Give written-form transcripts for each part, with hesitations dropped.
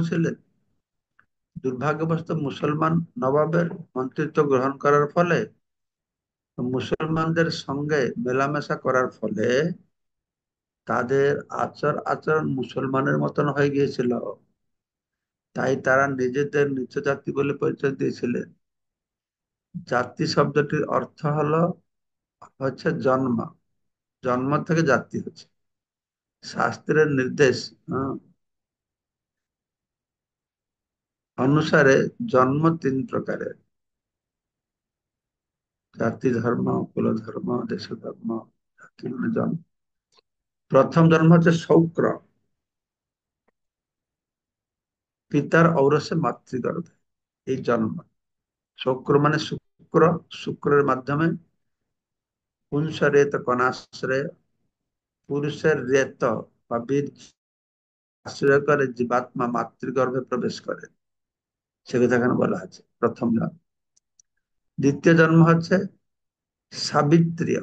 ছিলেন। দুর্ভাগ্যবশত মুসলমান নবাবের মন্ত্রিত্ব গ্রহণ করার ফলে, মুসলমানদের সঙ্গে মেলামেশা করার ফলে তাদের আচরণ মুসলমানের মতন হয়ে গিয়েছিল। তাই তারা নিজেদের নিচ জাতি বলে পরিচয় দিয়েছিলেন। জাতি শব্দটির অর্থ হচ্ছে জন্ম। জন্ম থেকে জাতি হচ্ছে। শাস্ত্রের নির্দেশ আহ, অনুসারে জন্ম তিন প্রকারের: জাতি ধর্ম, কুল ধর্ম, দেশ ধর্ম। জাতি মানে জন্ম। প্রথম জন্ম হচ্ছে শৌক্র, পিতার ঔরসে মাতৃগর্ভে, এই জন্ম। শুক্র মানে শুক্র, শুক্রের মাধ্যমে পুংসরেত কণাশ্রয়ে, পুরুষের রেত বা বীর্য আশ্রয় করে জীবাত্মা মাতৃগর্ভে প্রবেশ করে। সে কথা এখানে বলা আছে, প্রথম জন্ম। দ্বিতীয় জন্ম হচ্ছে সাবিত্রীয়,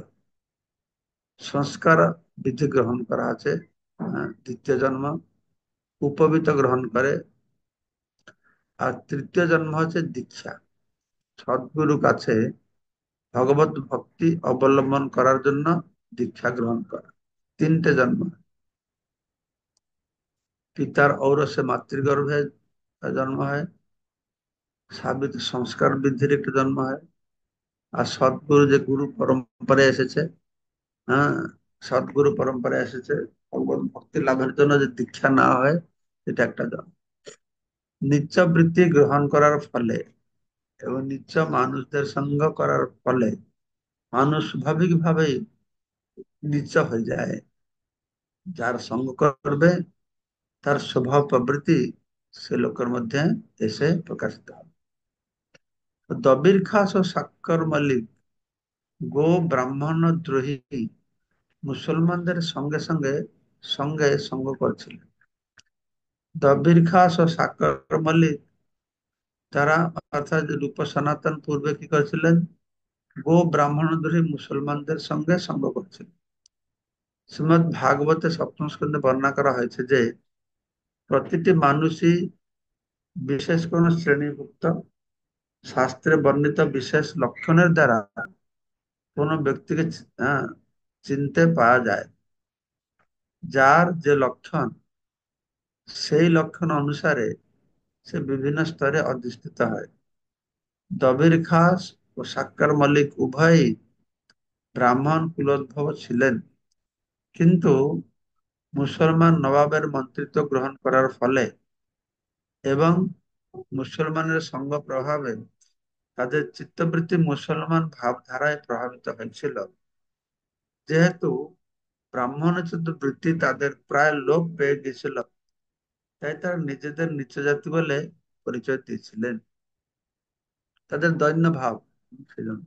সংস্কার বিধি গ্রহণ করা আছে। দ্বিতীয় জন্ম উপবীত গ্রহণ করে। আর তৃতীয় জন্ম হচ্ছে দীক্ষা, সদ্গুরু কাছে ভগবত ভক্তি অবলম্বন করার জন্য দীক্ষা গ্রহণ করা। তিনটে জন্ম। পিতার ঔরসে মাতৃগর্ভে জন্ম হয়, সাবিত সংস্কার বৃদ্ধির একটা জন্ম হয়, আর সদ্গুরু যে গুরু পরম্পরায় এসেছে, হ্যাঁ, সদ্গুরু পরম্পরায় এসেছে, ভগবত ভক্তি লাভের জন্য যে দীক্ষা না হয়, এটা একটা জন্ম। নিত্য বৃত্তি গ্রহণ করার ফলে এবং নিত্য মানুষদের সঙ্গ করার ফলে মানুষ স্বাভাবিকভাবেই নিচ্চ হয়ে যায়। যার সঙ্গ করবে তার স্বভাব প্রবৃত্তি সে লোকের মধ্যে এসে প্রকাশিত হবে। তো দবির খাস ও সাক্কর মল্লিক গো ব্রাহ্মণ দ্রোহী মুসলমানদের সঙ্গে সঙ্গে সঙ্গে সঙ্গ করছিলেন। দবির খাস ও সাক্কর মল্লিক তারা, অর্থাৎ রূপ সনাতন পূর্বে কি করেছিলেন? গো ব্রাহ্মণ দ্রোহী মুসলমানদের সঙ্গে সঙ্গ করছিলেন। শ্রীমদ ভাগবতে সপ্তম স্কন্ধে বর্ণনা করা হয়েছে যে প্রতিটি মানুষই বিশেষ কোন শ্রেণীভুক্ত, শাস্ত্রে বর্ণিত বিশেষ লক্ষণের দ্বারা কোন ব্যক্তিকে চিনতে পাওয়া যায়। যার যে লক্ষণ, সেই লক্ষণ অনুসারে সে বিভিন্ন স্তরে অধিষ্ঠিত হয়। দবির খাস ও সাক্কার মল্লিক উভয়ই ব্রাহ্মণ কুলোদ্ভব ছিলেন, কিন্তু মুসলমান নবাবের মন্ত্রিত্ব গ্রহণ করার ফলে এবং মুসলমানের সঙ্গ প্রভাবে তাদের চিত্তবৃত্তি মুসলমান ভাবধারায় প্রভাবিত হয়েছিল। যেহেতু ব্রাহ্মণোচিত বৃত্তি তাদের প্রায় লোপ পেয়ে গেছিল, তাই তারা নিজেদের নিচ জাতি বলে পরিচয় দিয়েছিলেন। তাদের দৈন্য ভাব সেজন্য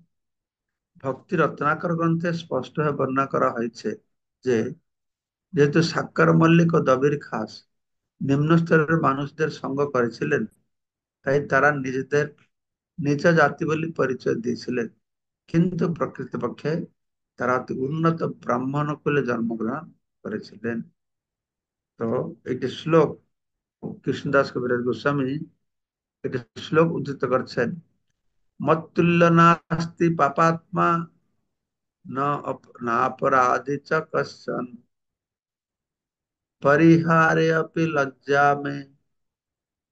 ভক্তি রত্নাকর গ্রন্থে স্পষ্টভাবে বর্ণনা করা হয়েছে যে যেহেতু সাক্কার মল্লিক ও দবির খাস নিম্ন স্তরের মানুষদের সঙ্গ করেছিলেন, তাই তারা নিজেদের নিচ জাতি বলে পরিচয় দিয়েছিলেন, কিন্তু প্রকৃতপক্ষে তারা অতি উন্নত ব্রাহ্মণ কুলে জন্মগ্রহণ করেছিলেন। তো একটি শ্লোক কৃষ্ণদাস কবিরাজ গোস্বামী একটি শ্লোক উদ্ধৃত করছেন: মত্তুল্য নাস্তি পাপাত্মা নাপরাধি চ কশ্চন পরিহারে অপি লজ্জা মে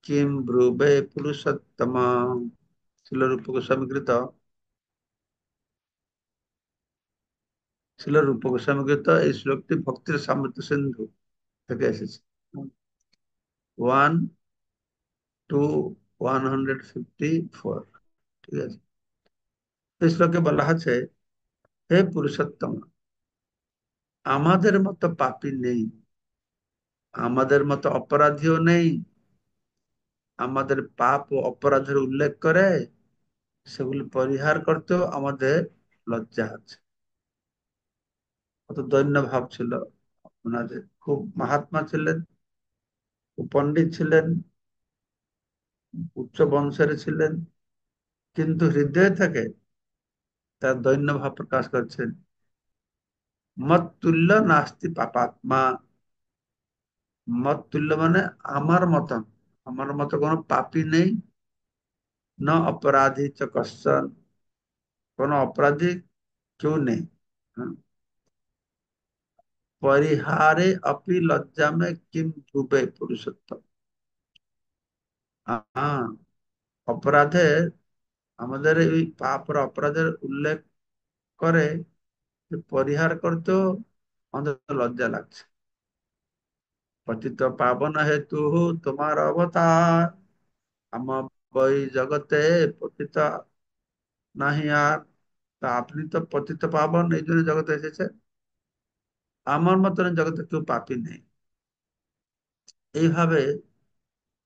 কিম ব্রুবে পুরুষোত্তম। শিল রূপ গোস্বামী কৃত, শিল রূপ গোস্বামী কৃত এই শ্লোকটি ভক্তির সামর্থ্য সিন্ধু থেকে এসেছে। 1 to 154, ঠিক আছে। এই শ্লোকে বলা আছে, হে পুরুষোত্তম, আমাদের মতো পাপী নেই, আমাদের মতো অপরাধীও নেই। আমাদের পাপ ও অপরাধের উল্লেখ করে সেগুলি পরিহার করতেও আমাদের লজ্জা আছে। কত দৈন্য ভাব ছিল ওনাদের। খুব মহাত্মা ছিলেন, খুব পণ্ডিত ছিলেন, উচ্চ বংশের ছিলেন, কিন্তু হৃদয় থেকে তার দৈন্য ভাব প্রকাশ করছেন। মত তুল্য নাস্তি পাপাত্মা। মত তুল্য মানে আমার মতন, আমার মতো কোনো পাপী নেই, ন অপরাধী চ কশ্চন, কোনো অপরাধী কেউ নেই। হ্যাঁ? পরিহারে অপি লজ্জা মে কিম ভুবে পুরুষোত্তম। হ্যাঁ, অপরাধে, আমাদের এই পাপ আর অপরাধের উল্লেখ করে যে পরিহার করতেও আমাদের লজ্জা লাগছে। পতিত পাবন হেতু তোমার অবতার, আম বই জগতে পতিত নাহি আর। তা আপনি তো পতিত পাবন, এই জন্য জগতে এসেছে। আমার মতন জগতে কেউ পাপী নেই। এইভাবে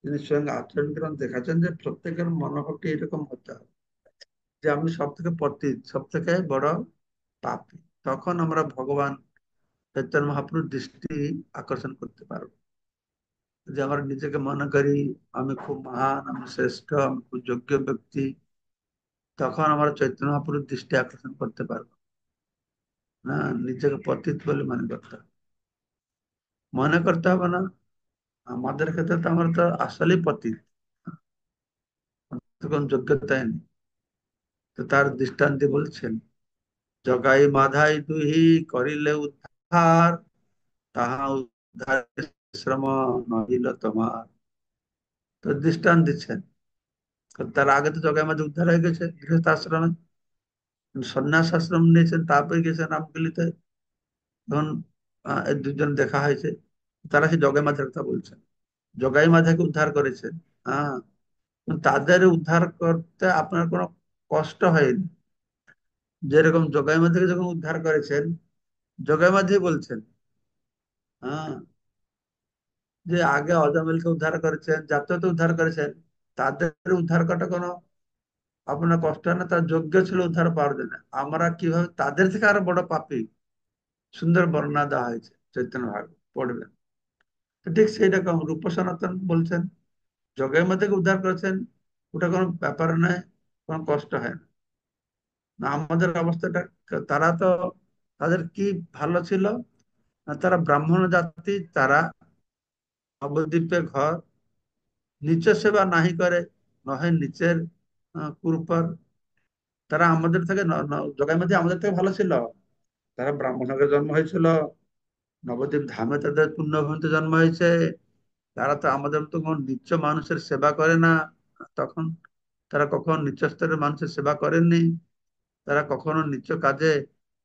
তিনি স্বয়ং আচরণ গ্রহণ দেখাচ্ছেন যে প্রত্যেকের মনোভাবটি এরকম হতে হবে যে আমি সব থেকে পতিত, সব থেকে বড় পাপী। তখন আমরা ভগবান চৈতন্য মহাপ্রভুর দৃষ্টি আকর্ষণ করতে পারবো। যে আমরা নিজেকে মনে করি আমি খুব মহান, আমি শ্রেষ্ঠ, আমি খুব যোগ্য ব্যক্তি, তখন আমরা চৈতন্য মহাপ্রভুর দৃষ্টি আকর্ষণ করতে পারবো না। নিজেকে পতিত বলে মনে করতে হবে, মনে করতে হবে না। আমাদের ক্ষেত্রে তো আমরা তো আসলেই পতিত, তো কোন যোগ্যতাই নেই। তো তার দৃষ্টান্তে বলছেন, জগাই মাধাই দুহি করিলে উদ্ধার, তাহা উদ্ধার শ্রম নহিল তোমার। তো দৃষ্টান্ত দিচ্ছেন, তার আগে তো জগাই মাঝে উদ্ধার হয়ে গেছে গৃহস্থ আশ্রমে, সন্ন্যাস আশ্রম নিয়েছেন, তারপরে গেছেন রামকেলিতে। তখন এই দুজন দেখা হয়েছে, তারা সেই জগাই মাঝের কথা বলছেন। জগাই মাঝাকে উদ্ধার করেছেন। হ্যাঁ, তাদের উদ্ধার করতে আপনার কোনো কষ্ট হয়নি। যেরকম জগাই মাঝিকে যখন উদ্ধার করেছেন, জগাই মাঝি বলছেন, হ্যাঁ, যে আগে অজামিলকে উদ্ধার করেছেন, জাত্যকে উদ্ধার করেছেন, তাদের উদ্ধার করাটা কোনো আপনার কষ্ট হয় না, তার যোগ্য ছিল উদ্ধার পাওয়ার জন্য। আমরা কিভাবে তাদের থেকে আরো বড় পাপী, সুন্দর বর্ণনা দেওয়া হয়েছে চৈতন্য ভাগ পড়বেন। তো ঠিক সেই রকম রূপ সনাতন বলছেন, জগের মধ্যে উদ্ধার করেছেন, ওটা কোনো ব্যাপার নয়, কোনো কষ্ট হয় না। না, আমাদের অবস্থাটা, তারা তো, তাদের কি ভালো ছিল না, তারা ব্রাহ্মণ জাতি, তারা নবদ্বীপে ঘর, নিচ সেবা নাহি করে, নহে নিচের কুরুপর। তারা আমাদের থেকে জগাই মধ্যে আমাদের থেকে ভালো ছিল। তারা ব্রাহ্মণকে জন্ম হয়েছিল, নবদ্বীপ ধামে তাদের পুণ্যভূমিতে জন্ম হয়েছে। তারা তো আমাদের মতো কোনো নিচ্চ মানুষের সেবা করে না। তখন তারা কখনো নিচ্চ স্তরের মানুষের সেবা করেননি। তারা কখনো নিচ্চ কাজে,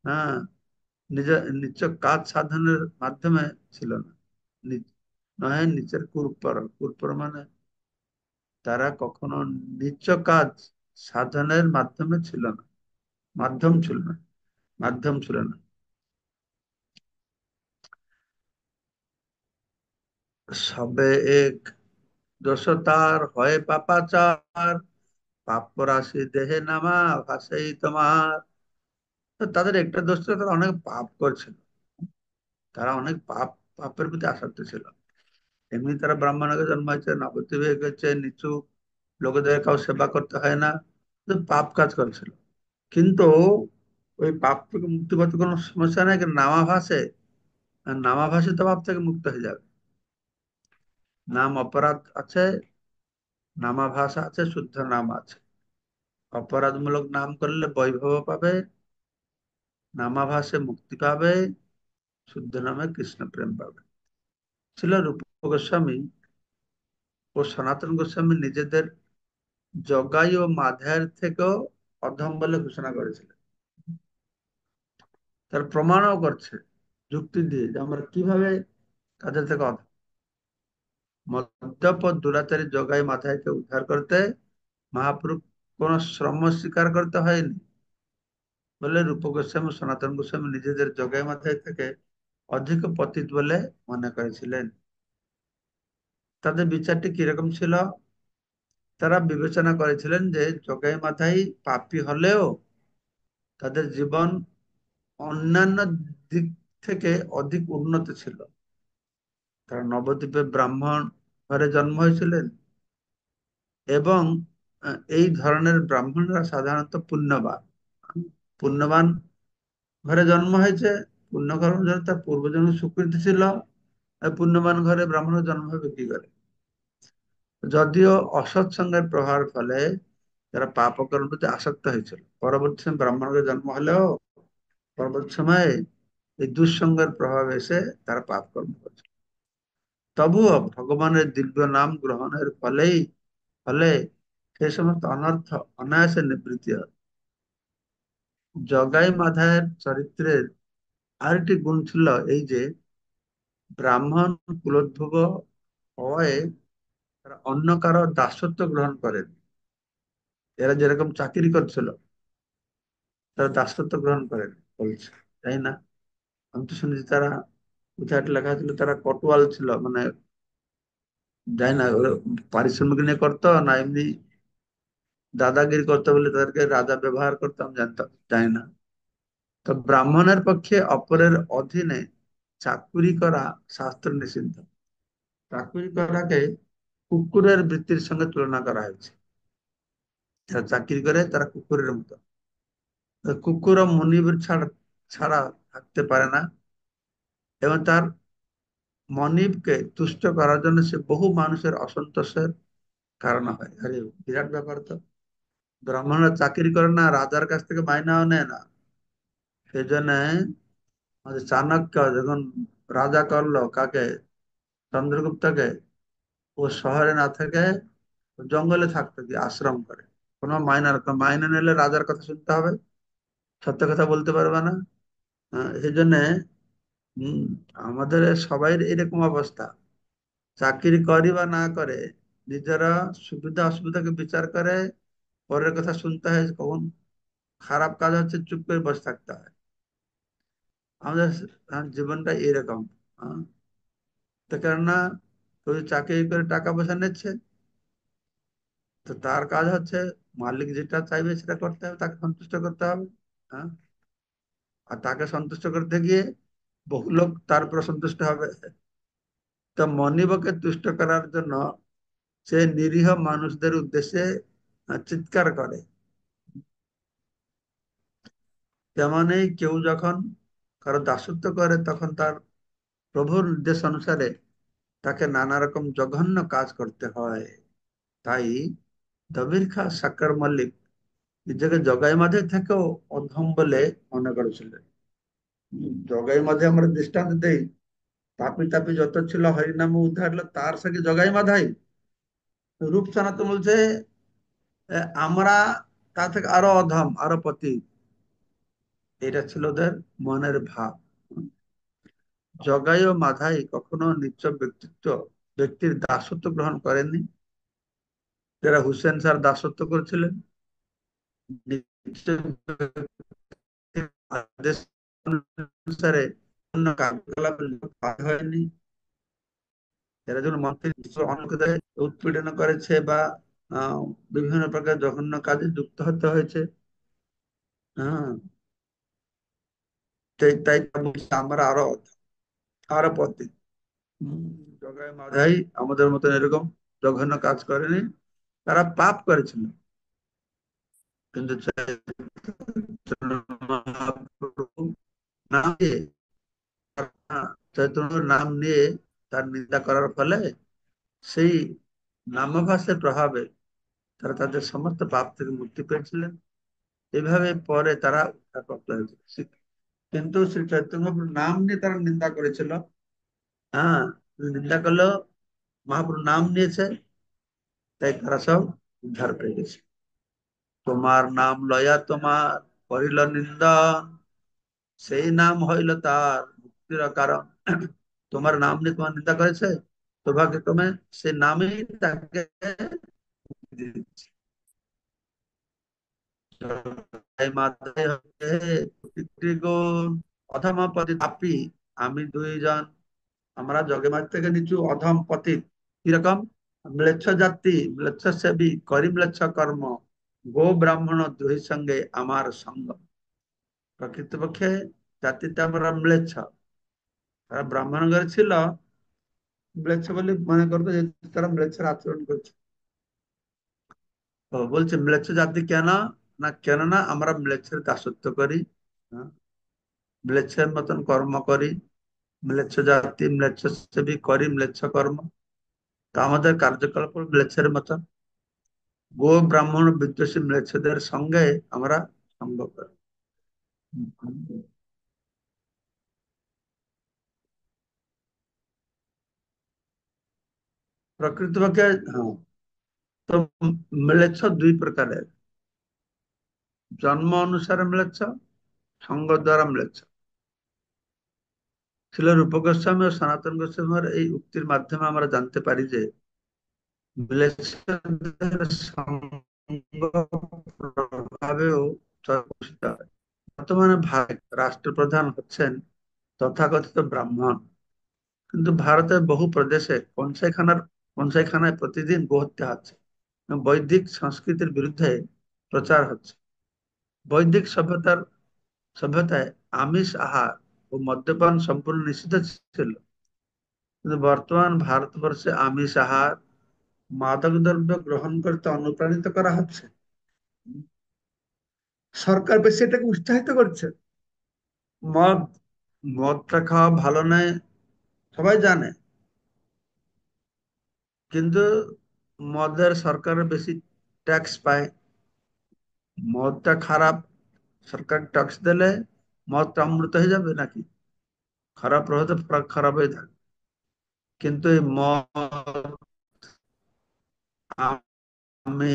হ্যাঁ, নিজের নিচ্চ কাজ সাধনের মাধ্যমে ছিল না। নয় নিচের কুরপর, কুরপর মানে তারা কখনো নিচ্চ কাজ সাধনের মাধ্যমে ছিল না, মাধ্যম ছিল না, মাধ্যম ছিল না। সবে এক দোষ তার হয় পাপাচার, পাপ রাশি দেহে নামা ভাসেই তোমার। তো তাদের একটা দোষ ছিল, তারা অনেক পাপ করছিল। তারা অনেক পাপের প্রতি আসক্ত ছিল। এমনি তারা ব্রাহ্মণকে জন্মাইছে, নবদ্বীপে হয়ে গেছে, নিচু লোকেদের কাউ সেবা করতে হয় না, তো পাপ কাজ করছিল। কিন্তু ওই পাপ থেকে মুক্তি পেতে কোনো সমস্যা নেই, কিন্তু নামাভাসে, আর নামাভাসে তো পাপ থেকে মুক্ত হয়ে যাবে। নাম অপরাধ আছে, নামাভাস আছে, শুদ্ধ নাম আছে। অপরাধমূলক নাম করলে বৈভব পাবে, নামাভাসে মুক্তি পাবে, শুদ্ধ নামে কৃষ্ণ প্রেম পাবে। ছিল রূপ গোস্বামী ও সনাতন গোস্বামী নিজেদের জগাই ও মাধের থেকেও অধম বলে ঘোষণা করেছিলেন। তার প্রমাণও করছে যুক্তি দিয়ে যে আমরা কিভাবে তাদের থেকে অধম। মদ্যপ ও দুরাচারী জগাই মাথায়কে উদ্ধার করতে মহাপ্রভু কোন শ্রম স্বীকার করতে হয়নি বলে রূপ গোস্বামী সনাতন গোস্বামী নিজেদের জগাই মাথায় থেকে অধিক পতিত বলে মনে করেছিলেন। তাদের বিচারটি কিরকম ছিল? তারা বিবেচনা করেছিলেন যে জগাই মাথায় পাপী হলেও তাদের জীবন অন্যান্য দিক থেকে অধিক উন্নত ছিল। তারা নবদ্বীপে ব্রাহ্মণ ঘরে জন্ম হয়েছিলেন, এবং এই ধরনের ব্রাহ্মণরা সাধারণত পুণ্যবান। পুণ্যবান ঘরে জন্ম হয়েছে, পুণ্যকর্ম জন্য তার পূর্বজন্ম স্বীকৃতি ছিল। পুণ্যবান ঘরে ব্রাহ্মণের জন্ম হবে কি করে? যদিও অসৎ সঙ্গের প্রভাবের ফলে তারা পাপ কর্মের প্রতি আসক্ত হয়েছিল, পরবর্তী সময় ব্রাহ্মণের জন্ম হলেও পরবর্তী সময়ে এই দুঃসঙ্গের প্রভাব এসে তারা পাপ কর্ম করেছিল। তবুও ভগবানের দিব্য নাম গ্রহণের ফলে সেই সমস্ত অনর্থ অনায়াসে নিবৃত্তি হয়। জগাই মাধায়ের চরিত্রের আরেকটি গুণ ছিল এই যে ব্রাহ্মণ কুলোদ্ভব হওয়ায় তারা অন্য কারো দাসত্ব গ্রহণ করেন। এরা যেরকম চাকরি করছিল তারা দাসত্ব গ্রহণ করেন বলছে, তাই না? আমি তো শুনেছি তারা, কোথায় একটা লেখা ছিল তারা কটুয়াল ছিল, মানে যাই না ওরা পারিশ্রমিক নিয়ে করতো না এমনি দাদাগিরি করতে বলে তাদেরকে রাজা ব্যবহার করতাম জানতাম, জানি না। তো ব্রাহ্মণের পক্ষে অপরের অধীনে চাকুরি করা শাস্ত্র নিষিদ্ধ। চাকুরি করাকে কুকুরের বৃত্তির সঙ্গে তুলনা করা হয়েছে। যারা চাকরি করে তারা কুকুরের মতো। তো কুকুরও মনিবের ছাড়া ছাড়া থাকতে পারে না, এবং তার মনিবকে তুষ্ট করার জন্য সে বহু মানুষের অসন্তোষের কারণ হয়। আরে বিরাট ব্যাপার তো। ব্রাহ্মণরা চাকরি করে না, রাজার কাছ থেকে মাইনাও নেয় না। সেই জন্য আমাদের চাণক্য যখন রাজা করলো কাকে, চন্দ্রগুপ্তকে, ও শহরে না থেকে জঙ্গলে থাকতো, কি আশ্রম করে। কোনো মাইনে নিলে রাজার কথা শুনতে হবে, সত্য কথা বলতে পারবে না। সেই জন্য হম আমাদের সবাই এরকম অবস্থা। চাকরি করি বা না করে নিজেরা সুবিধা অসুবিধাকে বিচার করে পরের কথা শুনতে হয়। কখন খারাপ কাজ হচ্ছে চুপ করে বসে থাকতে হয়। আমাদের জীবনটা এরকম। আহ, তো কেননা কেউ চাকরি করে টাকা পয়সা নিচ্ছে, তো তার কাজ হচ্ছে মালিক যেটা চাইবে সেটা করতে হবে, তাকে সন্তুষ্ট করতে হবে। হ্যাঁ, আর তাকে সন্তুষ্ট করতে গিয়ে বহু লোক তার উপর সন্তুষ্ট হবে। তো মনিবকে তুষ্ট করার জন্য সে নিরীহ মানুষদের উদ্দেশ্যে চিৎকার করে। তেমনই কেউ যখন কারো দাসত্ব করে তখন তার প্রভুর নির্দেশ অনুসারে তাকে নানা রকম জঘন্য কাজ করতে হয়। তাই দবির খা সাক্কর মল্লিক নিজেকে জগাই মাঝে থেকেও অধম বলে মনে করেছিলেন। জগাই মাঝে আমরা দৃষ্টান্ত দেই, পাপি তাপি যত ছিল হরিনাম উদ্ধার হলো তার সাথে জগাই মাধাই। রূপ সনাতন বলছে আমরা তার থেকে আরো অধম আরো পতি। এটা ছিল ওদের মনের ভাব। জগাই ও মাধাই কখনো নিচ্চ ব্যক্তির দাসত্ব গ্রহণ করেননি। যারা হুসেন স্যার দাসত্ব করেছিলেন, নিচ্চ ব্যক্তির আদেশ অনুসারে অন্য কার্যকলাপে লিপ্ত হয়নি। এরা যখন মন্ত্রী অন্যকে উৎপীড়ন করেছে বা আহ, বিভিন্ন প্রকার জঘন্য কাজে যুক্ত হতে হয়েছে। হ্যাঁ, তাই তাই বলছি আমরা আরো আরো পথে। হম, জগাই মাধাই আমাদের মতন এরকম জঘন্য কাজ করেনি, তারা পাপ করেছিল। কিন্তু চৈতন্য মহাপ্রভু নাম নিয়ে, চৈতন্যের নাম নিয়ে তার নিন্দা করার ফলে সেই নামাভাসের প্রভাবে তারা তাদের সমস্ত পাপ থেকে মুক্তি পেয়েছিলেন। এভাবে পরে তারা উদ্ধারপ্রাপ্ত হয়েছিল। কিন্তু শ্রী চৈতন্য মহাপ্রভুর নাম নিয়ে তারা নিন্দা করেছিল। হ্যাঁ, নিন্দা করলেও মহাপ্রভুর নাম নিয়েছে, তাই তারা সব উদ্ধার পেয়ে গেছে। তোমার নাম লয়া তোমার করিল নিন্দন, সেই নাম হইল তার মুক্তির কারণ। তোমার নাম নিয়ে তোমার নিন্দা করেছে, সৌভাগ্যক্রমে সেই নামই তাকে মুক্তি দিয়েছে। জয় মাতাই হইতে পিতৃগণ অধম পতিত পাপী, আমি দুইজন, আমরা জগন্নাথ থেকে নিচু অধম পতিত। কিরকম? ম্লেচ্ছ জাতি, ম্লেচ্ছ সেবী, করি ম্লেচ্ছ কর্ম, গো ব্রাহ্মণ দুই সঙ্গে আমার সঙ্গ। প্রকৃতপক্ষে জাতিতে আমরা ম্লেচ্ছ, তারা ব্রাহ্মণ ঘরে ছিল, ম্লেচ্ছ বলে মনে করতো যে তারা ম্লেচ্ছের আচরণ করছে। তো বলছে ম্লেচ্ছ জাতি কেন? না কেননা আমরা ম্লেচ্ছের দাসত্ব করি, হ্যাঁ, ম্লেচ্ছের মতন কর্ম করি। ম্লেচ্ছ জাতি ম্লেচ্ছ সেবী করি ম্লেচ্ছ কর্ম। তা আমাদের কার্যকলাপ ম্লেচ্ছের মতো। গো ব্রাহ্মণ বিদ্বেষী ম্লেচ্ছদের সঙ্গে আমরা সঙ্গ করি। প্রকৃতপক্ষে হ্যাঁ, তো ম্লেচ্ছ দুই প্রকারের, জন্ম অনুসারে ম্লেচ্ছ, সঙ্গ দ্বারা ম্লেচ্ছ। ছিল রূপ গোস্বামী ও সনাতন গোস্বামীর এই উক্তির মাধ্যমে আমরা জানতে পারি যে ম্লেচ্ছদের সঙ্গ প্রভাবেও চর্চিত হয়। বর্তমানে ভারত রাষ্ট্রপ্রধান হচ্ছেন তথাকথিত ব্রাহ্মণ, কিন্তু ভারতের বহু প্রদেশে কনসাইখানায় প্রতিদিন গোহত্যা হচ্ছে এবং বৈদিক সংস্কৃতির বিরুদ্ধে প্রচার হচ্ছে। বৈদিক সভ্যতায় আমিষ আহার ও মদ্যপান সম্পূর্ণ নিষিদ্ধ ছিল, কিন্তু বর্তমান ভারতবর্ষে আমিষ আহার, মাদক দ্রব্য গ্রহণ করতে অনুপ্রাণিত করা হচ্ছে। সরকার বেশি এটাকে উৎসাহিত করছে। মদ মদটা খাওয়া ভালো নয় সবাই জানে, কিন্তু মদের সরকারের বেশি ট্যাক্স পায়। মদটা খারাপ, সরকার ট্যাক্স দিলে মদটা অমৃত হয়ে যাবে নাকি? খারাপ হলে তো খারাপ হয়ে থাকে। কিন্তু এই মদ, আমি,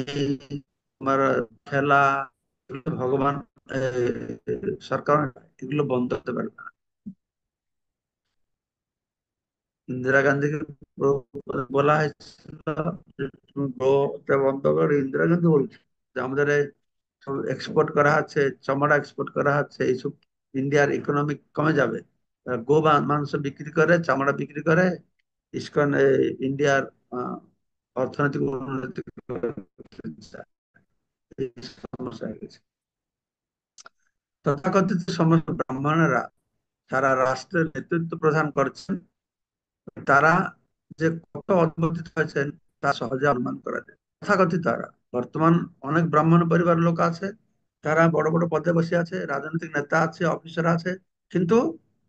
আমার খেলা, এগুলো ভগবান, এ, সরকার এগুলো বন্ধ করতে পারবে না। ইন্দিরা গান্ধীকে বলা হয়েছিল যে তুমি গোটা বন্ধ করো, ইন্দিরা গান্ধী বলছে যে আমাদের এক্সপোর্ট করা হচ্ছে, চামড়া এক্সপোর্ট করা হচ্ছে, এইসব ইন্ডিয়ার ইকোনমিক কমে যাবে। মাংস বিক্রি করে, চামড়া বিক্রি করে, ইস্কন ইন্ডিয়ার আহ, অর্থনৈতিক উন্নতি করতে চায়। এই সমস্যা হয়ে গেছে। তথাকথিত সমস্ত ব্রাহ্মণেরা সারা রাষ্ট্রের নেতৃত্ব প্রদান করছেন, তারা যে কত অধঃপতিত হয়েছেন তা সহজে অনুমান করা যায়। তথাকথিত তারা বর্তমান অনেক ব্রাহ্মণ পরিবারের লোক আছে, তারা বড় বড় পদে বসে আছে, রাজনৈতিক নেতা আছে, অফিসার আছে, কিন্তু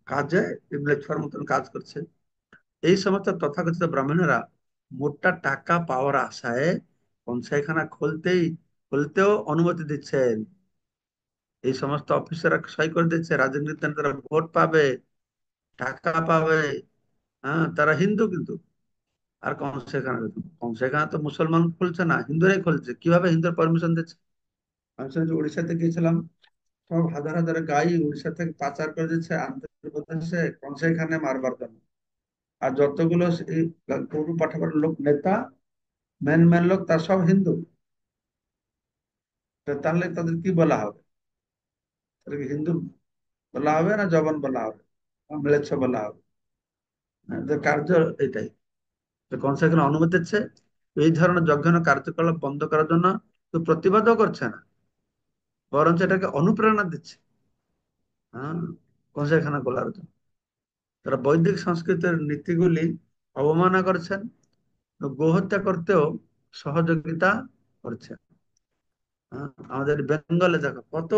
কাজে ইংরেজ মতন কাজ করছে। এই সমস্ত তথাকথিত ব্রাহ্মণেরা মোটা টাকা পাওয়ার আশায় কনসাইখানা খুলতেও অনুমতি দিচ্ছেন। এই সমস্ত অফিসাররা সই করে দিচ্ছে, রাজনৈতিক নেতারা ভোট পাবে, টাকা পাবে। হ্যাঁ, তারা হিন্দু কিন্তু। আর কনসাইখানা তো মুসলমান খুলছে না, হিন্দুরাই খুলছে। কিভাবে হিন্দুর পারমিশন দিচ্ছে? আমি শুনেছি উড়িষ্যাতে গিয়েছিলাম, সব হাজার হাজার গাই উড়িষ্যা থেকে পাচার করে দিচ্ছে আন্ধ্রপ্রদেশে কনসাইখানে মারবার জন্য। আর যতগুলো এই গরু পাঠাবার লোক, নেতা, মেন মেন লোক, তার সব হিন্দু। তো তাহলে তাদের কি বলা হবে? তাদেরকে হিন্দু বলা হবে না জবান বলা হবে, না ম্লেচ্ছ বলা হবে? এদের কার্য এটাই। তো কনসাইখানা অনুমতি দিচ্ছে এই ধরনের জঘন্য কার্যকলাপ বন্ধ করার জন্য, তো প্রতিবাদও করছে না, বরঞ্চ এটাকে অনুপ্রেরণা দিচ্ছে। হ্যাঁ, কনসাইখানা খোলার জন্য তারা বৈদিক সংস্কৃতির নীতিগুলি অবমাননা করছেন, গোহত্যা করতেও সহযোগিতা করছেন। হ্যাঁ, আমাদের বেঙ্গলে দেখো কত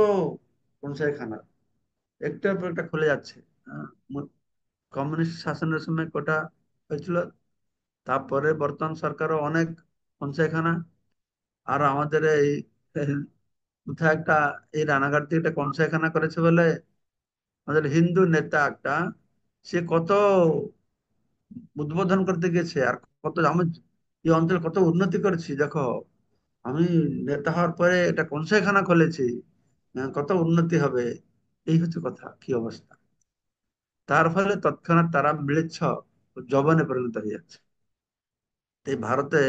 কনসাইখানা একটার পর একটা খুলে যাচ্ছে। হ্যাঁ, কমিউনিস্ট শাসনের সময় কোটা হয়েছিল, তারপরে বর্তমান সরকারও অনেক কনসাইখানা। আর আমাদের এই এই কোথায় একটা, এই রানাঘাট থেকে একটা কনসাইখানা করেছে বলে আমাদের হিন্দু নেতা একটা, সে কত উদ্বোধন করতে গেছে, আর কত আমি এই অঞ্চল কত উন্নতি করেছি দেখো, আমি নেতা হওয়ার পরে এটা কনসাইখানা খুলেছি, কত উন্নতি হবে। এই হচ্ছে কথা, কি অবস্থা। তার ফলে তৎক্ষণাৎ তারা ম্লেচ্ছ ও জবনে পরিণত হয়ে যাচ্ছে। এই ভারতে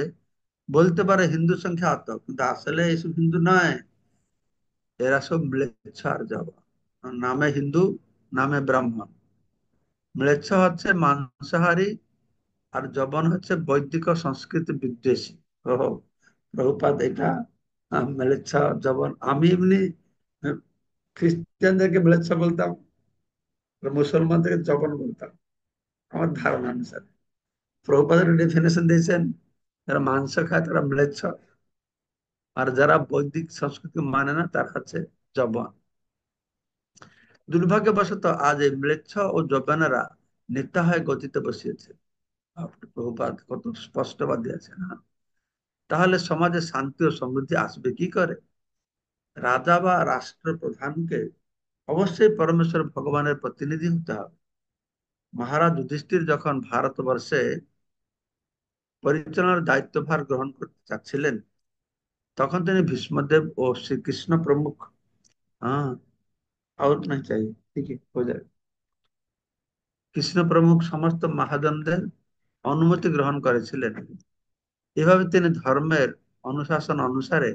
বলতে পারে হিন্দু সংখ্যা অত, কিন্তু আসলে এইসব হিন্দু নয়, এরা সব ম্লেচ্ছ আর জবন। নামে হিন্দু, নামে ব্রাহ্মণ। ম্লেচ্ছ হচ্ছে মাংসাহারী, আর জবন হচ্ছে বৈদিক ও সংস্কৃতি বিদ্বেষী। ও, প্রভুপাদ এটা ম্লেচ্ছ জবন, আমি এমনি আহ, খ্রিস্টানদেরকে ম্লেচ্ছ বলতাম, আর মুসলমানদেরকে জবন বলতাম আমার ধারণা অনুসারে। প্রভুপাদের ডেফিনেশন দিয়েছেন, যারা মাংস খায় তারা ম্লেচ্ছ, আর যারা বৈদিক সংস্কৃতি মানে না তারা হচ্ছে জবন। দুর্ভাগ্যবশত আজ এই ম্লেচ্ছ ও জবানেরা নেতা হয়ে গতিতে বসিয়েছে। আপনি প্রভুপাদ কত স্পষ্টবাদী আছেন, হ্যাঁ। তাহলে সমাজে শান্তি ও সমৃদ্ধি আসবে কি করে? রাজা বা রাষ্ট্রপ্রধানকে অবশ্যই পরমেশ্বর ভগবানের প্রতিনিধি হতে হবে। মহারাজ যুধিষ্ঠির যখন ভারতবর্ষে পরিচালনার দায়িত্বভার গ্রহণ করতে চাচ্ছিলেন, তখন তিনি ভীষ্মদেব ও শ্রীকৃষ্ণ প্রমুখ, হ্যাঁ, আউট না চাই, ঠিক হয়ে যাবে, কৃষ্ণ প্রমুখ সমস্ত মহাজনদের অনুমতি গ্রহণ করেছিলেন। এভাবে তিনি ধর্মের অনুশাসন অনুসারে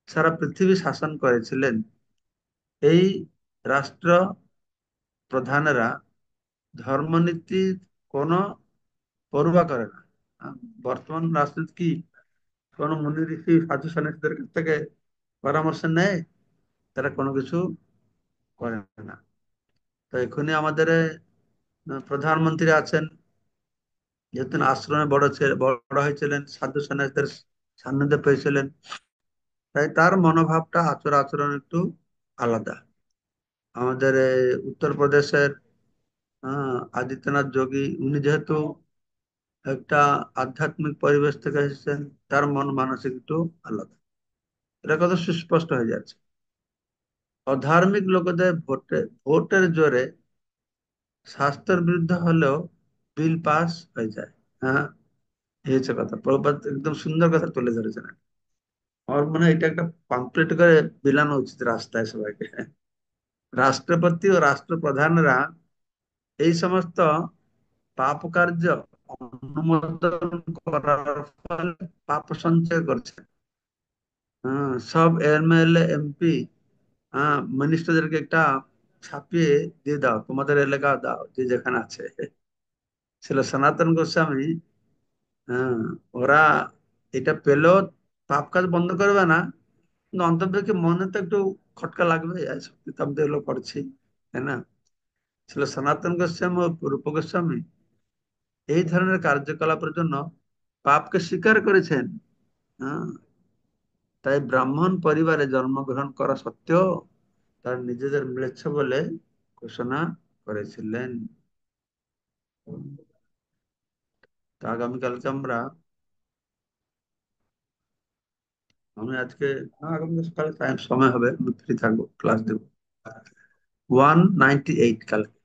সারা পৃথিবী শাসন করেছিলেন। এই রাষ্ট্র প্রধানেরা ধর্মনীতির কোনো পরোয়া করে না। আহ, বর্তমান রাজনীতি কি কোনো মুনি ঋষি সাধু সন্ন্যাসীদের কাছ থেকে পরামর্শ নেয়? তারা কোনো কিছু করে না। তো এখনই আমাদের প্রধানমন্ত্রী আছেন, যেহেতু আশ্রমে বড় হয়েছিলেন, সাধু সন্ন্যাসীদের সান্নিধ্যে পেয়েছিলেন, তাই তার মনোভাবটা আচরণ একটু আলাদা। আমাদের উত্তরপ্রদেশের আদিত্যনাথ যোগী, উনি যেহেতু একটা আধ্যাত্মিক পরিবেশ থেকে এসেছেন, তার মন মানসিক একটু আলাদা। এটা কত সুস্পষ্ট হয়ে যাচ্ছে। অধার্মিক লোকেদের ভোটের জোরে স্বাস্থ্যের বিরুদ্ধে হলেও বিল পাস হয়ে যায়। হ্যাঁ, এই হচ্ছে কথা। প্রভুপাদ একদম সুন্দর কথা তুলে ধরেছেন। আমার মনে হয় এটা একটা পাম্পলেট করে বিলানো উচিত রাস্তায় সবাইকে। রাষ্ট্রপতি ও রাষ্ট্রপ্রধানরা এই সমস্ত পাপ কার্য অনুমোদন করার ফলে পাপ সঞ্চয় করছে। হ্যাঁ, সব এমএলএ এমপি, হ্যাঁ, মিনিস্টারদেরকে একটা ছাপিয়ে দিয়ে দাও, তোমাদের এলাকা দাও, যে যেখানে আছে। ছিল সনাতন গোস্বামী। হ্যাঁ, ওরা এটা পেলেও পাপ কাজ বন্ধ করবে না, কিন্তু অন্তর্ভুক্তি মনে তো একটু খটকা লাগবে, এইসব কিতাব দিয়ে এগুলো পড়ছি, তাই না? ছিল সনাতন গোস্বামী ও রূপ গোস্বামী এই ধরনের কার্যকলাপের জন্য পাপকে স্বীকার করেছেন। হ্যাঁ, তাই ব্রাহ্মণ পরিবারে জন্মগ্রহণ করা সত্ত্বেও তার নিজেদের ম্লেচ্ছ বলে ঘোষণা করেছিলেন। তো আগামীকালকে আমি আজকে, হ্যাঁ, আগামী সকালে টাইম সময় হবে, আমি ফ্রি থাকবো, ক্লাস দেবো 198 কালকে।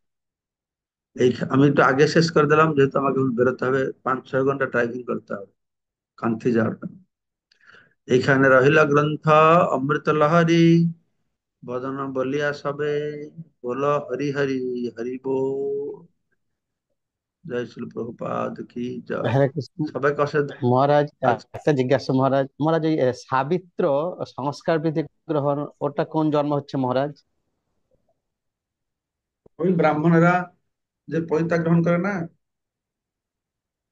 এই আমি একটু আগে শেষ করে দিলাম, যেহেতু আমাকে বেরোতে হবে, 5-6 ঘন্টা ড্রাইভিং করতে হবে কান্থি যাওয়ার জন্য। এইখানে রহিলা গ্রন্থ অমৃত লহরী, বদন বলিয়া সবে, বলো হরি হরি, হরি বল। জয় শ্রী প্রভুপাদ কি জয়। হরে কৃষ্ণ। সবাইকে অশেষ মহারাজ, আজ একটা জিজ্ঞাসা মহারাজ। মহারাজ, ওই সাবিত্র সংস্কার বিধি গ্রহণ, ওটা কোন জন্ম হচ্ছে মহারাজ? ওই ব্রাহ্মণেরা যে পৈতা গ্রহণ করে না,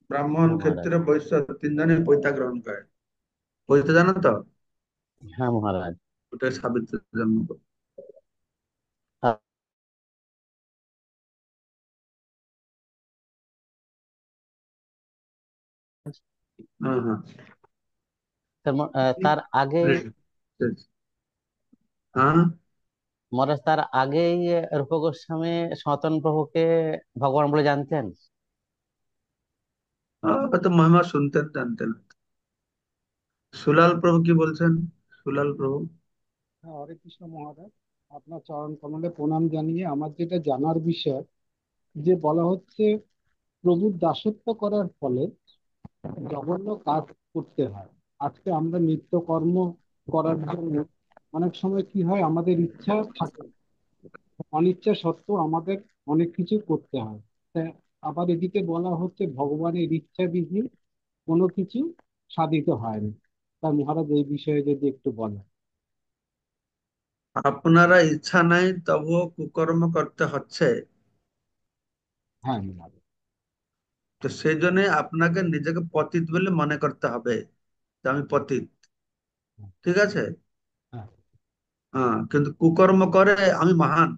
ব্রাহ্মণ হ্যাঁ মহারাজ। ক্ষত্রিয় বৈশ্য তিনজনে পৈতা গ্রহণ করে। পৈতা জানো তো? হ্যাঁ মহারাজ। ওটাই সাবিত্রী জন্ম। আহ, হ্যাঁ, হ্যাঁ, তার আগেই, বেশ, বেশ। হ্যাঁ, মহারাজ তার আগেই রূপ গোস্বামী সনাতন প্রভুকে ভগবান বলে জানতেন। হ্যাঁ, হয়তো মহিমা শুনতেন, জানতেন। সুলাল প্রভু কি বলছেন? সুলাল প্রভু। হ্যাঁ, হরে কৃষ্ণ মহারাজ। আপনার চরণ কমলে প্রণাম জানিয়ে আমার যেটা জানার বিষয়, যে বলা হচ্ছে প্রভুর দাসত্ব করার ফলে জঘন্য কাজ করতে হয়। আজকে আমরা নিত্যকর্ম করার জন্য অনেক সময় কি হয়, আমাদের ইচ্ছা থাকে, অনিচ্ছা সত্ত্বেও আমাদের অনেক কিছু করতে হয়। তাই আবার এদিকে বলা হচ্ছে ভগবানের ইচ্ছা বিধি কোনো কিছু সাধিত হয়নি। তাই মহারাজ এই বিষয়ে যদি একটু বলেন। আপনারা ইচ্ছা নাই তবুও কুকর্ম করতে হচ্ছে, হ্যাঁ মহারাজ। তো সেই জন্য আপনাকে নিজেকে পতিত বলে মনে করতে হবে, যে আমি পতিত। ঠিক আছে? হ্যাঁ। হ্যাঁ, কিন্তু কুকর্ম করে আমি মহান,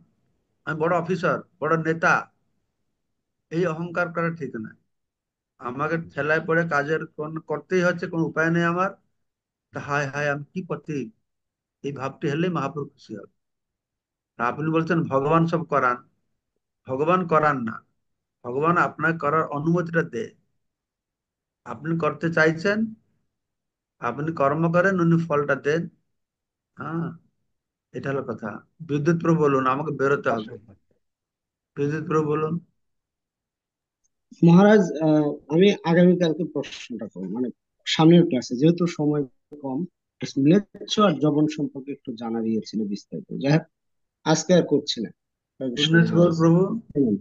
আমি বড় অফিসার, বড় নেতা, এই অহংকার করা ঠিক না। আমাকে ঠেলায় পড়ে কাজের করতেই হচ্ছে, কোনো উপায় নেই আমার। তা হায় হায় আমি কি পতিত, এই ভাবটি হলেই মহাপুরুষ খুশি হবে। তা আপনি বলছেন ভগবান সব করান, ভগবান করান না, ভগবান আপনাকে করার অনুমতিটা দেয়। আপনি করতে চাইছেন, আপনি কর্ম করেন, উনি ফলটা দেন। হ্যাঁ, এটা হলো কথা। বিদ্যুৎ প্রভু বলুন, আমাকে বেরোতে হবে। বিদ্যুৎ প্রভু বলুন। মহারাজ, আমি আগামীকালকে প্রশ্নটা করবো, মানে সামনের ক্লাসে, যেহেতু সময় কম। ম্লেচ্ছ আর জবন সম্পর্কে একটু জানার ইয়ে ছিল বিস্তারিত, যাই হোক, আজকে আর করছি না। পূর্ণেশ প্রভু। হুম।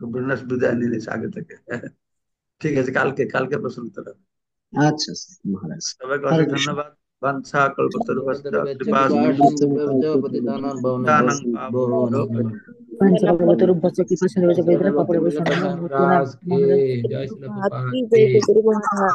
পূর্ণেশ বিদায় নিয়ে নিয়েছে আগে থেকে। ঠিক আছে, কালকে কালকে প্রশ্ন উত্তর হবে। আচ্ছা আচ্ছা, মহারাজ। সবাইকে হরে অশেষ কৃষ্ণ। ধন্যবাদ। বাঞ্ছা কল্পতরুভ্যশ্চ কৃপা পতিতানাং সিন্ধুভ্যাং পাবনেভ্যো पंचभूतरूपस्य कृपा सर्वस्य वेदना पापड़ মহারাজ কি জয় শিল आपकी প্রভুপাদ जय কি जय गुरु महाराज।